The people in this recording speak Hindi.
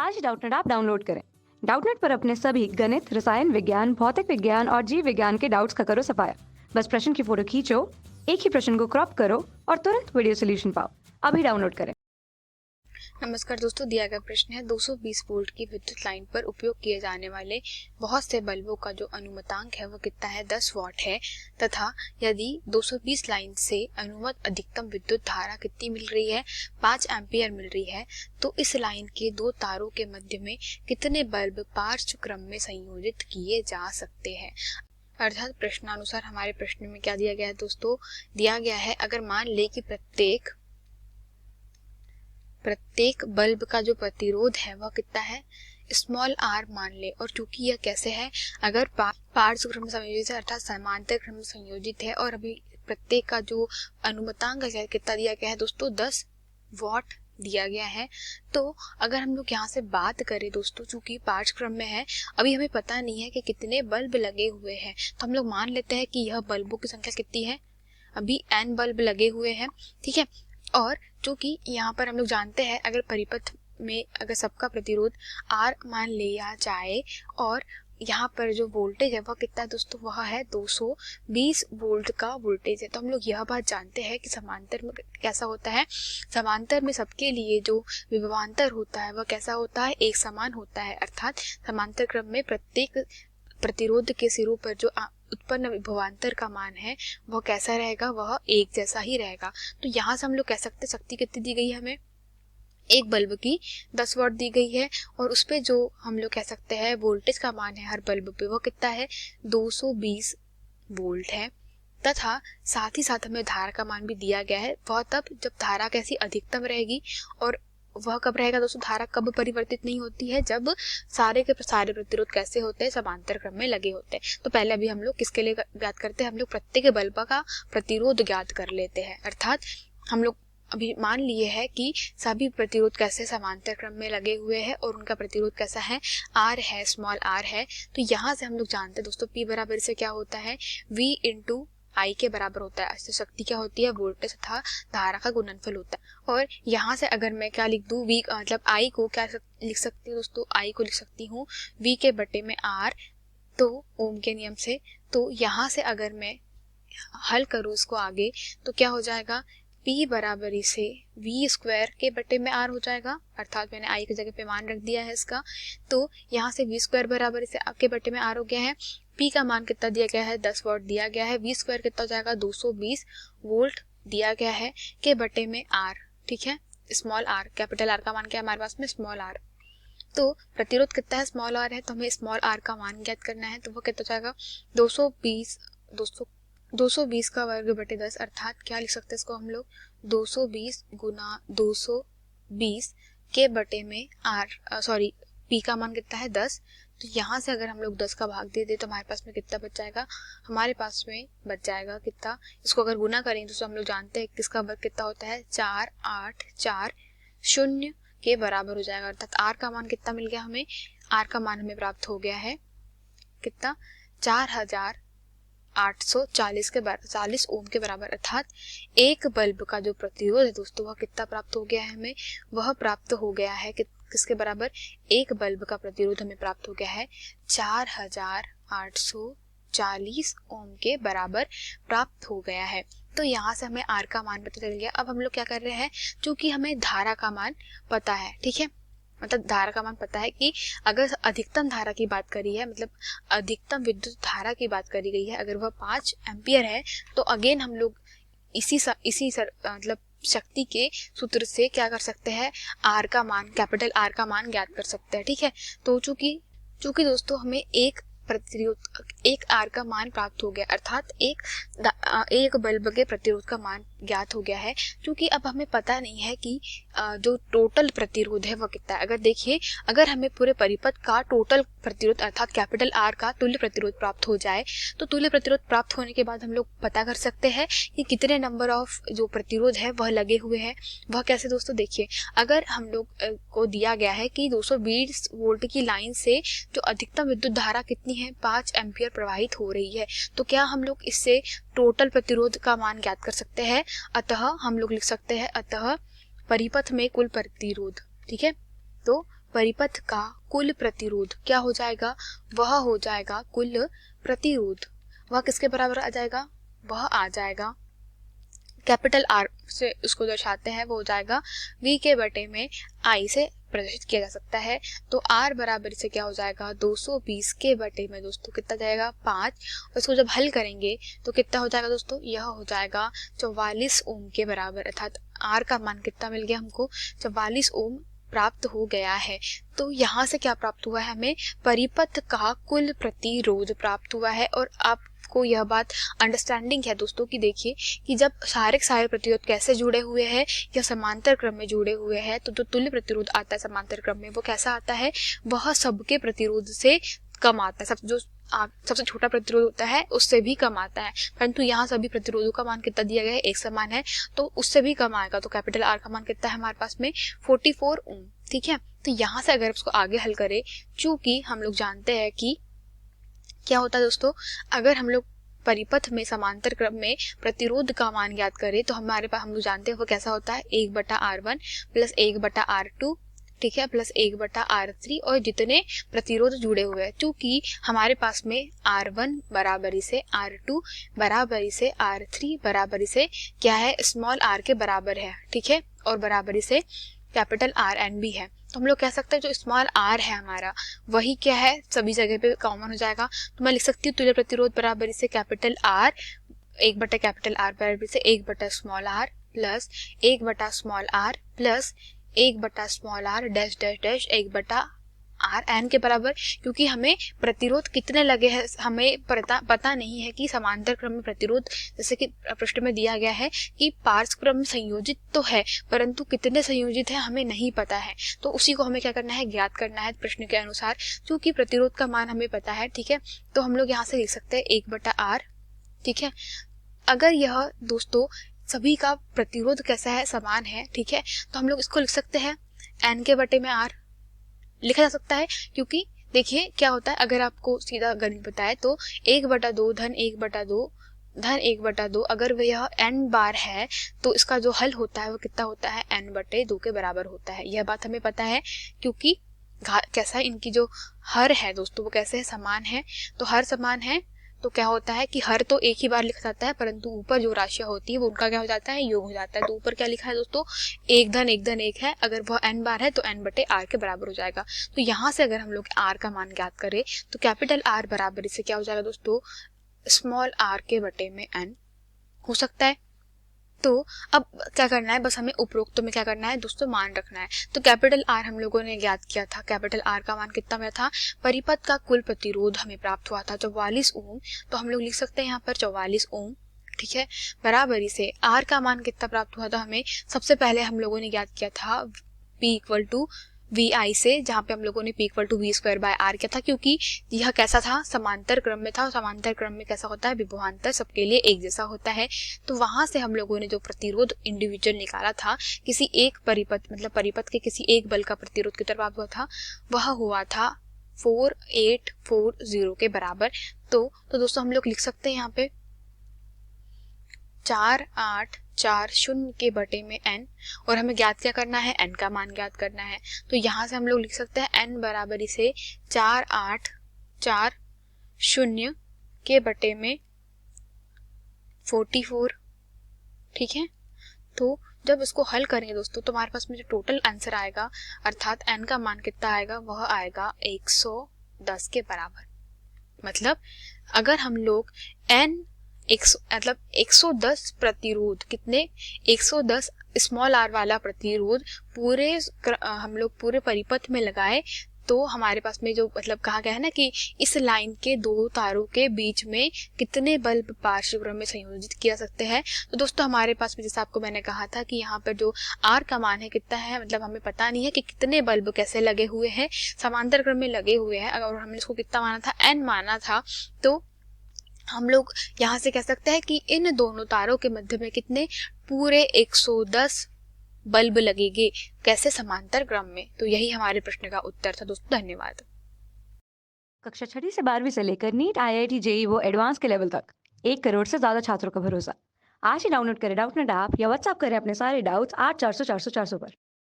आज डाउटनेट ऐप डाउनलोड करें। डाउटनेट पर अपने सभी गणित, रसायन विज्ञान, भौतिक विज्ञान और जीव विज्ञान के डाउट्स का करो सफाया। बस प्रश्न की फोटो खींचो, एक ही प्रश्न को क्रॉप करो और तुरंत वीडियो सोल्यूशन पाओ। अभी डाउनलोड करें। नमस्कार दोस्तों, दिया गया प्रश्न है 220 वोल्ट की विद्युत लाइन पर उपयोग किए जाने वाले बहुत से बल्बों का जो अनुमतांक है वो कितना है, 10 वाट है, तथा यदि 220 लाइन से अनुमत अधिकतम विद्युत धारा कितनी मिल रही है, 5 एम्पियर मिल रही है, तो इस लाइन के दो तारों के मध्य में कितने बल्ब पार्श्व क्रम में संयोजित किए जा सकते हैं। अर्थात प्रश्नानुसार हमारे प्रश्न में क्या दिया गया है दोस्तों, दिया गया है अगर मान ले कि प्रत्येक बल्ब का जो प्रतिरोध है वह कितना है, स्मॉल आर मान ले, और चूंकि यह कैसे है, अगर पार्श्व क्रम में संयोजित है अर्थात समांतर क्रम में संयोजित है, और अभी प्रत्येक का जो अनुमतांक है कितना दिया गया है दोस्तों, 10 वाट दिया गया है। तो अगर हम लोग यहाँ से बात करें दोस्तों, चूंकि पार्श्व क्रम में है, अभी हमें पता नहीं है कि कितने बल्ब लगे हुए हैं, तो हम लोग मान लेते हैं कि यह बल्बों की संख्या कितनी है, अभी n बल्ब लगे हुए हैं, ठीक है। और चूंकि यहाँ पर हम लोग जानते हैं अगर परिपथ में अगर सबका प्रतिरोध R मान लिया जाए और यहाँ पर जो वोल्टेज है वह कितना है दोस्तों, वह है 220 वोल्ट का वोल्टेज है, तो हम लोग यह बात जानते हैं कि समांतर में कैसा होता है, समांतर में सबके लिए जो विभवांतर होता है वह कैसा होता है, एक समान होता है। अर्थात समांतर क्रम में प्रत्येक प्रतिरोध के सिरों पर जो उत्पन्न विभवांतर का मान है वह कैसा रहेगा, वह एक जैसा ही रहेगा। तो यहाँ से हम लोग कह सकते हैं शक्ति कितनी दी गई है हमें, एक बल्ब की 10 वाट दी गई है, और उस पे जो हम लोग कह सकते हैं वोल्टेज का मान है हर बल्ब पे वह कितना है, 220 वोल्ट है, तथा साथ ही साथ हमें धारा का मान भी दिया गया है, वह तब जब धारा कैसी अधिकतम रहेगी, और वह कब रहेगा दोस्तों, धारा कब परिवर्तित नहीं होती है, जब सारे के सारे प्रतिरोध कैसे होते हैं, समांतर क्रम में लगे होते हैं। तो पहले अभी हम लोग किसके लिए ज्ञात करते हैं, हम लोग प्रत्येक बल्ब का प्रतिरोध ज्ञात कर लेते हैं। अर्थात हम लोग अभी मान लिए है कि सभी प्रतिरोध कैसे समांतर क्रम में लगे हुए हैं और उनका प्रतिरोध कैसा है, आर है, स्मॉल आर है। तो यहाँ से हम लोग जानते हैं दोस्तों P बराबर से क्या होता है, V इंटू आई के बराबर होता है। तो शक्ति क्या होती है, वोल्टेज तथा धारा का गुणनफल होता है। और यहाँ से अगर मैं क्या लिख दूँ, V मतलब आई को क्या लिख सकती हूँ दोस्तों, आई को लिख सकती हूँ V के बटे में R, तो ओम के नियम से। तो यहाँ से अगर मैं हल करूँ इसको आगे तो क्या हो जाएगा, P बराबरी से V स्क्वायर के बटे में R हो जाएगा, अर्थात मैंने I की जगह पे मान रख दिया है इसका। तो यहाँ से V स्क्वायर बराबरी से आपके बटे में R हो गया है। P का मान कितना दिया गया है, 10 वाट दिया गया है, V स्क्वायर कितना हो जाएगा, 220 वोल्ट दिया गया है, के बटे में R, ठीक है। स्मॉल r, कैपिटल R का मान क्या है हमारे पास में, स्मॉल r। तो प्रतिरोध कितना है, स्मॉल r है, तो हमें स्मॉल r का मान ज्ञात करना है, तो वो कितना हो जाएगा, 220 का वर्ग बटे 10, अर्थात क्या लिख सकते हैं इसको हम लोग, 220 गुना 220 के बटे में P का मान कितना है, 10। तो यहाँ से अगर हम लोग 10 का भाग दे दे तो हमारे पास में कितना बच जाएगा, हमारे पास में बच जाएगा कितना, इसको अगर गुना करेंगे तो हम लोग जानते हैं किसका वर्ग कितना होता है, 4840 के बराबर हो जाएगा। अर्थात R का मान कितना मिल गया हमें, R का मान हमें प्राप्त हो गया है कितना, 4840 के बराबर, 40 ओम के बराबर। अर्थात एक बल्ब का जो प्रतिरोध है दोस्तों वह कितना प्राप्त हो गया है हमें, वह प्राप्त हो गया है किसके बराबर, एक बल्ब का प्रतिरोध हमें प्राप्त हो गया है 4840 ओम के बराबर प्राप्त हो गया है। तो यहाँ से हमें R का मान पता चल गया। अब हम लोग क्या कर रहे हैं, क्योंकि हमें धारा का मान पता है, ठीक है, मतलब धारा का मान पता है कि अगर अधिकतम धारा की बात करी है, मतलब अधिकतम विद्युत धारा की बात करी गई है, अगर वह 5 एम्पियर है, तो अगेन हम लोग मतलब शक्ति के सूत्र से क्या कर सकते हैं, R का मान, कैपिटल R का मान ज्ञात कर सकते हैं, ठीक है। तो चूंकि दोस्तों हमें एक R का मान प्राप्त हो गया, अर्थात एक बल्ब के प्रतिरोध का मान ज्ञात हो गया है। क्योंकि अब हमें पता नहीं है कि जो टोटल प्रतिरोध है वह कितना है। अगर देखिए, अगर हमें पूरे परिपथ का टोटल प्रतिरोध अर्थात कैपिटल R का तुल्य प्रतिरोध प्राप्त हो जाए, तो तुल्य प्रतिरोध प्राप्त होने के बाद हम लोग पता कर सकते हैं कि कितने नंबर ऑफ जो प्रतिरोध है वह लगे हुए हैं। वह कैसे दोस्तों, देखिए, अगर हम लोग को दिया गया है कि 220 वोल्ट की लाइन से जो अधिकतम विद्युत धारा कितनी है, 5 एम्पियर प्रवाहित हो रही है, तो क्या हम लोग इससे टोटल प्रतिरोध का मान ज्ञात कर सकते हैं। अतः हम लोग लिख सकते हैं, अतः परिपथ में कुल प्रतिरोध, ठीक है। तो परिपथ का कुल प्रतिरोध क्या हो जाएगा, वह हो जाएगा कुल प्रतिरोध। वह किसके बराबर आ जाएगा, वह आ जाएगा कैपिटल आर से उसको दर्शाते हैं, वो हो जाएगा V के बटे में I से प्रदर्शित किया जा सकता है। तो R बराबर से क्या हो जाएगा 220 के बटे में दोस्तों कितना जाएगा 5। और इसको जब हल करेंगे तो कितना हो जाएगा दोस्तों, यह हो जाएगा 44 ओम के बराबर, अर्थात R का मान कितना मिल गया हमको 44 ओम प्राप्त हो गया है। तो यहाँ से क्या प्राप्त हुआ है, हमें परिपथ का कुल प्रतिरोध प्राप्त हुआ है। और आपको यह बात अंडरस्टैंडिंग है दोस्तों कि देखिए कि जब सारे प्रतिरोध कैसे जुड़े हुए हैं या समांतर क्रम में जुड़े हुए हैं, तो जो तुल्य प्रतिरोध आता है समांतर क्रम में वो कैसा आता है, वह सबके प्रतिरोध से कम आता है। सबसे छोटा प्रतिरोध होता है उससे भी कम आता है, परंतु यहाँ सभी प्रतिरोधों का मान कितना दिया गया है, एक समान है, तो उससे भी कम आएगा। तो कैपिटल आर का मान कितना है हमारे पास में 44 ओम। ठीक है, तो यहाँ से अगर इसको आगे हल करें, चूंकि हम लोग जानते हैं कि क्या होता है दोस्तों, अगर हम लोग परिपथ में समांतर क्रम में प्रतिरोध का मान ज्ञात करें तो हमारे पास हम लोग जानते हैं वो कैसा होता है 1/R1 प्लस 1/R2, ठीक है, प्लस 1/R3 और जितने प्रतिरोध जुड़े हुए हैं। क्योंकि हमारे पास में R1 बराबरी से R2 बराबरी से R3 बराबरी से क्या है, स्मॉल r के बराबर है, ठीक है, और बराबरी से कैपिटल RN भी है। तो हम लोग कह सकते हैं जो स्मॉल r है हमारा वही क्या है, सभी जगह पे कॉमन हो जाएगा। तो मैं लिख सकती हूँ तुल्य प्रतिरोध बराबरी से कैपिटल R 1/कैपिटल R बराबरी से small r plus small r plus small r dash dash dash 1/R n के बराबर। क्योंकि हमें प्रतिरोध कितने लगे हैं हमें पता नहीं है कि समांतर क्रम में प्रतिरोध, जैसे कि प्रश्न में दिया गया है कि पार्श्व क्रम में संयोजित तो है परंतु कितने संयोजित है हमें नहीं पता है। तो उसी को हमें क्या करना है, ज्ञात करना है प्रश्न के अनुसार। क्योंकि प्रतिरोध का मान हमें पता है, ठीक है, तो हम लोग यहाँ से लिख सकते हैं 1/R। ठीक है, अगर यह दोस्तों सभी का प्रतिरोध कैसा है, समान है, ठीक है, तो हम लोग इसको लिख सकते हैं n के बटे में R लिखा जा सकता है। क्योंकि देखिए क्या होता है, अगर आपको सीधा गणित बताए तो 1/2 धन 1/2 धन 1/2 अगर वह यह n बार है तो इसका जो हल होता है वो कितना होता है, n/2 के बराबर होता है। यह बात हमें पता है क्योंकि कैसा है, इनकी जो हर है दोस्तों वो कैसे है, समान है। तो हर समान है तो क्या होता है कि हर तो एक ही बार लिखा जाता है परंतु ऊपर जो राशियां होती है वो उनका क्या हो जाता है, योग हो जाता है। तो ऊपर क्या लिखा है दोस्तों, 1 धन 1 धन 1 है, अगर वह n बार है तो n/R के बराबर हो जाएगा। तो यहाँ से अगर हम लोग R का मान ज्ञात करें तो कैपिटल R बराबर से क्या हो जाएगा दोस्तों, स्मॉल r के बटे में n हो सकता है। तो अब क्या करना है, बस हमें उपरोक्त में क्या करना है दोस्तों, मान रखना है। तो कैपिटल R हम लोगों ने ज्ञात किया था, कैपिटल R का मान कितना मिला था, परिपथ का कुल प्रतिरोध हमें प्राप्त हुआ था 44 ओम। तो हम लोग लिख सकते हैं यहाँ पर 44 ओम, ठीक है, बराबरी से R का मान कितना प्राप्त हुआ था हमें, सबसे पहले हम लोगों ने ज्ञात किया था P = VI से, जहाँ पे हम लोगों ने P = V²/R किया था। क्योंकि यह कैसा था, समांतर क्रम में था, और समांतर क्रम में कैसा होता है, विभवांतर सबके लिए एक जैसा होता है। तो वहां से हम लोगों ने जो प्रतिरोध इंडिविजुअल निकाला था किसी एक परिपथ, मतलब परिपथ के किसी एक बल का प्रतिरोध कितना प्राप्त हुआ था, वह हुआ था 4840 के बराबर। तो दोस्तों हम लोग लिख सकते हैं यहाँ पे 4840 के बटे में n, और हमें ज्ञात क्या करना है, n का मान ज्ञात करना है। तो यहाँ से हम लोग लिख सकते हैं n बराबरी से 4840 के बटे में 44, ठीक है। तो जब इसको हल करेंगे दोस्तों तो हमारे पास में जो टोटल आंसर आएगा, अर्थात n का मान कितना आएगा, वह आएगा 110 के बराबर। मतलब अगर हम लोग मतलब 110 प्रतिरोध, कितने, 110 स्मॉल r वाला प्रतिरोध पूरे हम लोग पूरे परिपथ में लगाए तो हमारे पास में जो मतलब कहा गया है ना कि इस लाइन के दो तारों के बीच में कितने बल्ब पार्श्व क्रम में संयोजित किया सकते हैं। तो दोस्तों हमारे पास में जैसे आपको मैंने कहा था कि यहाँ पर जो R का मान है कितना है, मतलब हमें पता नहीं है कि कितने बल्ब कैसे लगे हुए हैं, समांतर क्रम में लगे हुए हैं, और हमने इसको कितना माना था, n माना था। तो हम लोग यहाँ से कह सकते हैं कि इन दोनों तारों के मध्य में कितने, पूरे 110 बल्ब लगेंगे, कैसे, समांतर क्रम में। तो यही हमारे प्रश्न का उत्तर था दोस्तों, धन्यवाद। कक्षा 6वीं से 12वीं से लेकर नीट, IIT, JEE वो एडवांस के लेवल तक 1 करोड़ से ज्यादा छात्रों का भरोसा। आज ही डाउनलोड करें डाउटनेट ऐप या व्हाट्सएप करें अपने सारे डाउट्स 8400 400 400 पर।